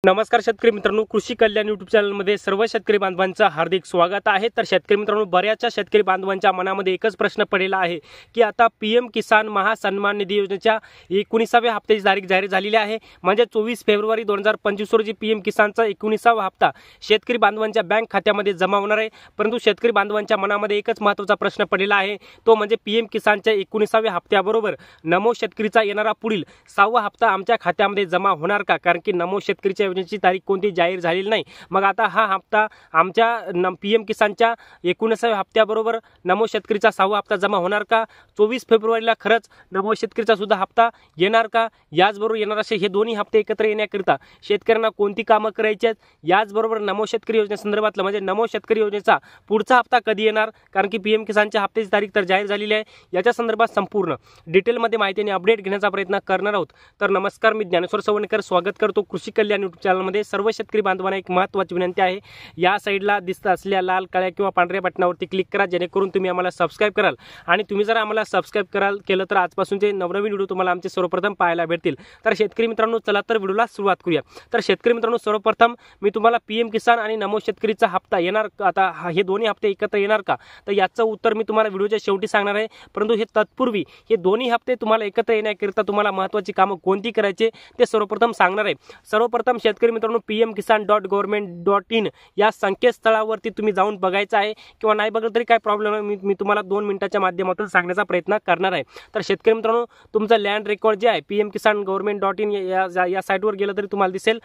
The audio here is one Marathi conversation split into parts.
नमस्कार शेतकरी मित्रांनो, कृषी कल्याण यूट्यूब चॅनलमध्ये सर्व शेतकरी बांधवांचं हार्दिक स्वागत आहे। तर शेतकरी मित्रांनो, बऱ्याचशा शेतकरी बांधवांच्या मनामध्ये एकच प्रश्न पडलेला आहे की आता पीएम किसान महासन्मान निधी योजनेच्या 19व्या हप्त्याची तारीख जाहीर झालेली आहे। म्हणजे 24 फेब्रुवारी 2025 रोजी पीएम किसानचा 19वा हप्ता शेतकरी बांधवांच्या बँक खात्यामध्ये जमा होणार आहे। परंतु शेतकरी बांधवांच्या मनामध्ये एकच महत्त्वाचा प्रश्न पडलेला आहे, तो म्हणजे पीएम किसानच्या 19व्या हप्त्याबरोबर नमो शेतकरीचा येणारा पुढील 6वा हप्ता आमच्या खात्यामध्ये जमा होणार का? कारण की नमो शेतकरीच्या योजनेची तारीख कोणती जाहीर झालेली नाही। मग आता हा हप्ता आमच्या पीएम किसानच्या 19व्या हप्त्याबरोबर नमो शेतकरीचा 6वा हप्ता जमा होणार का? 24 फेब्रुवारीला खरंच नमो शेतकरीचा सुद्धा हप्ता येणार का? याचबरोबर येणार असे हे दोन्ही हप्ते एकत्र येण्याकरिता शेतकऱ्यांना कोणती कामं करायची आहेत, याचबरोबर नमो शेतकरी योजनेसंदर्भातलं म्हणजे नमो शेतकरी योजनेचा पुढचा हप्ता कधी येणार, कारण की पीएम किसानच्या हप्त्याची तारीख तर जाहीर झालेली आहे। याच्या संदर्भात संपूर्ण डिटेलमध्ये माहिती आणि अपडेट घेण्याचा प्रयत्न करणार आहोत। तर नमस्कार, मी ज्ञानेश्वर सवणकर स्वागत करतो कृषी कल्याण यूट्यूब चॅनलमध्ये। सर्व शेतकरी बांधवांना एक महत्त्वाची विनंती आहे, या साईडला दिसत असलेल्या लाल काळ्या किंवा पांढऱ्या बटनावरती क्लिक करा, जेणेकरून तुम्ही आम्हाला सबस्क्राइब कराल। आणि तुम्ही जर आम्हाला सबस्क्राइब केलं तर आजपासूनचे नवनवीन व्हिडिओ तुम्हाला आमचे सर्वप्रथम पाहायला भेटतील। तर शेतकरी मित्रांनो, चला तर व्हिडिओला सुरुवात करूया। तर शेतकरी मित्रांनो, सर्वप्रथम मी तुम्हाला पीएम किसान आणि नमो शेतकरीचा हप्ता येणार आता हे दोन्ही हप्ते एकत्र येणार का, तर याचं उत्तर मी तुम्हाला व्हिडिओच्या शेवटी सांगणार आहे। परंतु हे तत्पूर्वी हे दोन्ही हप्ते तुम्हाला एकत्र येण्याकरिता तुम्हाला महत्त्वाची कामं कोणती करायची ते सर्वप्रथम सांगणार आहे। सर्वप्रथम शेतकरी मित्रांनो, pmkisan.government.in या संकेतस्थळावरती तुम्ही जाऊन बघायचं आहे, किंवा नाही बघलं तरी काय प्रॉब्लेम आहे, मी तुम्हाला 2 मिनिटाच्या माध्यमातून सांगण्याचा प्रयत्न करणार आहे। तर शेतकरी मित्रांनो, तुमचं लँड रेकॉर्ड जे आहे pmkisan.government.in या साईटवर गेलं तरी तुम्हाला दिसेल।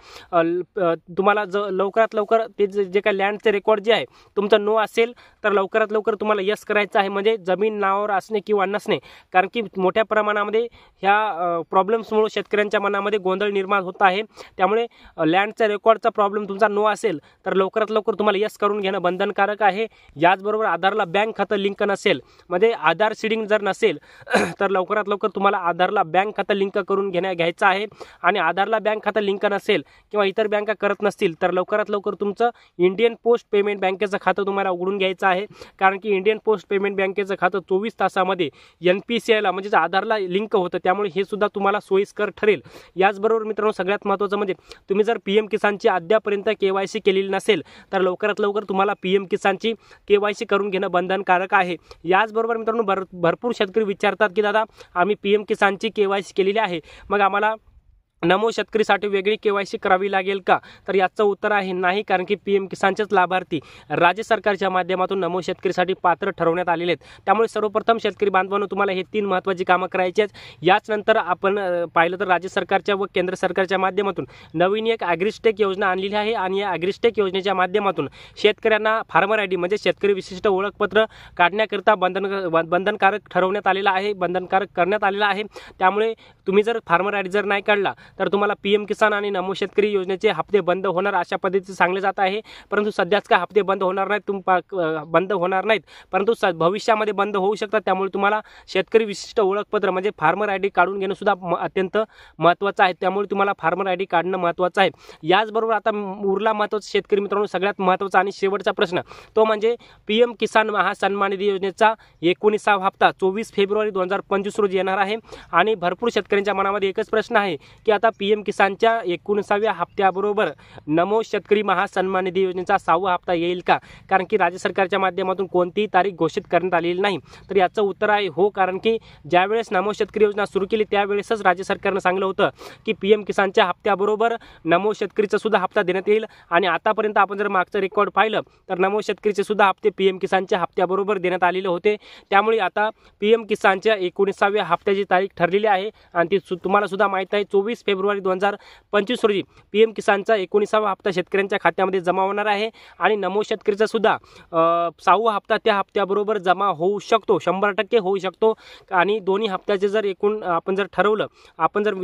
तुम्हाला लवकरात लवकर ते जे काय लँडचे रेकॉर्ड जे आहे तुमचं नो असेल तर लवकरात लवकर तुम्हाला यस करायचं आहे, म्हणजे जमीन नावावर असणे किंवा नसणे। कारण की मोठ्या प्रमाणामध्ये ह्या प्रॉब्लेम्समुळे शेतकऱ्यांच्या मनामध्ये गोंधळ निर्माण होत आहे। त्यामुळे लँडचा रेकॉर्डचा प्रॉब्लेम तुमचा नो असेल तर लवकरात लवकर तुम्हाला यस करून घेणं बंधनकारक आहे। याचबरोबर आधारला बँक खातं लिंक नसेल, म्हणजे आधार सीडिंग जर नसेल तर लवकरात लवकर तुम्हाला आधारला बँक खातं लिंक करून घ्यायचं आहे। आणि आधारला बँक खातं लिंक नसेल किंवा इतर बँका करत नसतील तर लवकरात लवकर तुमचं इंडियन पोस्ट पेमेंट बँकेचं खातं तुम्हाला उघडून घ्यायचं आहे। कारण की इंडियन पोस्ट पेमेंट बँकेचं खातं 24 तासामध्ये NPCIला म्हणजे आधारला लिंक होतं, त्यामुळे हे सुद्धा तुम्हाला सोयीस्कर ठरेल। याचबरोबर मित्रांनो, सगळ्यात महत्त्वाचं म्हणजे तुम्ही जर पीएम किसानची अद्यापर्यंत KYC केलेली नसेल तर लवकरात लवकर तुम्हाला पीएम किसानची KYC करून घेणं बंधनकारक आहे। याचबरोबर मित्रांनो, भरपूर शेतकरी विचारतात की दादा आम्ही पीएम किसानची KYC केलेली आहे, मग आम्हाला नमो शेतकरीसाठी वेगळी KYC करावी लागेल का? तर याचं उत्तर आहे नाही, कारण की पीएम किसानचेच लाभार्थी राज्य सरकारच्या माध्यमातून नमो शेतकरीसाठी पात्र ठरवण्यात आलेले आहेत। त्यामुळे सर्वप्रथम शेतकरी बांधवांनो, तुम्हाला हे 3 महत्त्वाची कामं करायची आहेत। याच नंतर आपण पाहिलं तर राज्य सरकारच्या व केंद्र सरकारच्या माध्यमातून नवीन एक ॲग्रिस्टेक योजना आणलेली आहे, आणि या ॲग्रिस्टेक योजनेच्या माध्यमातून शेतकऱ्यांना फार्मर ID म्हणजे शेतकरी विशिष्ट ओळखपत्र काढण्याकरिता बंधनकारक ठरवण्यात आलेला आहे, बंधनकारक करण्यात आलेला आहे। त्यामुळे तुम्ही जर फार्मर ID जर नाही काढला तर तुम्हाला पीएम किसान आणि नमो शेतकरी योजनेचे हप्ते बंद होणार अशा पद्धतीने सांगले जात आहे। परंतु सध्याच काय हप्ते बंद होणार नाहीत, परंतु भविष्यामध्ये बंद होऊ शकतात। त्यामुळे तुम्हाला शेतकरी विशिष्ट ओळखपत्र म्हणजे फार्मर ID काढून घेणं सुद्धा अत्यंत महत्त्वाचं आहे। त्यामुळे तुम्हाला फार्मर ID काढणं महत्त्वाचं आहे। याचबरोबर आता उरला महत्त्वाचा शेतकरी मित्रांनो, सगळ्यात महत्त्वाचा आणि शेवटचा प्रश्न, तो म्हणजे पीएम किसान महासन्मान निधी योजनेचा 19वा हप्ता 24 फेब्रुवारी 2025 रोजी येणार आहे। आणि भरपूर शेतकऱ्यांच्या मनामध्ये एकच प्रश्न आहे की आता पीएम किसानच्या 19व्या हप्त्याबरोबर नमो शेतकरी महासन्मान निधी योजनेचा 6वा हप्ता येईल का? कारण की राज्य सरकारच्या माध्यमातून कोणतीही तारीख घोषित करण्यात आलेली नाही। तर याचं उत्तर आहे हो, कारण की ज्यावेळेस नमो शेतकरी योजना सुरू केली त्यावेळेसच राज्य सरकारनं सांगितलं होतं की पीएम किसानच्या हप्त्याबरोबर नमो शेतकरीचा सुद्धा हप्ता देण्यात येईल। आणि आतापर्यंत आपण जर मागचं रेकॉर्ड पाहिलं तर नमो शेतकरीचे सुद्धा हप्ते पीएम किसानच्या हप्त्याबरोबर देण्यात आलेले होते। त्यामुळे आता पीएम किसानच्या 19व्या हप्त्याची तारीख ठरलेली आहे, आणि ती तुम्हाला सुद्धा माहीत आहे। 24 फेब्रुवारी 2025 रोजी पीएम किसानचा 19वा हप्ता शेतकऱ्यांच्या खात्यामध्ये जमा होणार आहे। आणि नमो शेतकरीचा सुद्धा 6वा हप्ता त्या हप्त्याबरोबर जमा होऊ शकतो, 100% होऊ शकतो। आणि दोन्ही हप्त्याचे जर एकूण आपण जर ठरवलं, आपण जर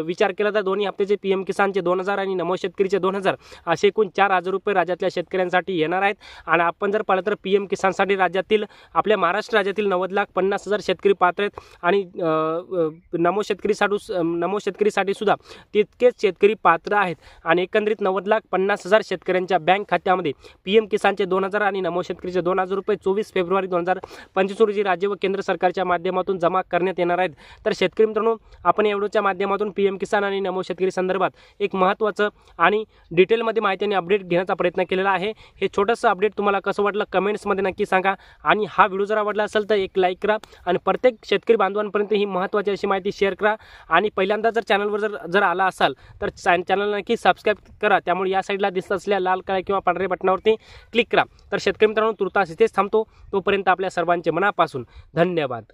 विचार केला तर दोन्ही हप्त्याचे पीएम किसानचे 2000 आणि नमो शेतकरीचे 2000 असे एकूण 4000 रुपये राज्यातल्या शेतकऱ्यांसाठी येणार आहेत। आणि आपण जर पाहिलं तर पीएम किसानसाठी आपल्या महाराष्ट्र राज्यातील 90,50,000 शेतकरी पात्र आहेत। आणि नमो शेतकरीसाठी सुद्धा सुद्धा तितकेच शेतकरी पात्र आहेत आणि एकंदरीत 90,50,000 शेतकऱ्यांच्या बँक खात्यामध्ये पीएम किसानचे 2,000 आणि नमो शेतकरीचे 2,000 रुपये 24 फेब्रुवारी 2025 रोजी राज्य व केंद्र सरकारच्या माध्यमातून जमा करण्यात येणार आहेत। तर शेतकरी मित्रांनो, आपण या व्हिडिओच्या माध्यमातून पीएम किसान आणि नमो शेतकरी संदर्भात एक महत्त्वाचं आणि डिटेलमध्ये माहिती आणि अपडेट घेण्याचा प्रयत्न केलेला आहे। हे छोटंसं अपडेट तुम्हाला कसं वाटलं कमेंट्समध्ये नक्की सांगा आणि हा व्हिडिओ जर आवडला असेल तर एक लाईक करा आणि प्रत्येक शेतकरी बांधवांपर्यंत ही महत्त्वाची अशी माहिती शेअर करा आणि पहिल्यांदा जर चॅनलवर जर आला असाल तर चॅनलला नक्की सबस्क्राईब करा। त्यामुळे या साईडला दिसत असलेल्या लाल काळ्या किंवा पांढऱ्या बटनावरती क्लिक करा। तर शेतकरी मित्रांनो, तुर्तास इथेच थांबतो। तोपर्यंत आपल्या सर्वांचे मनापासून धन्यवाद।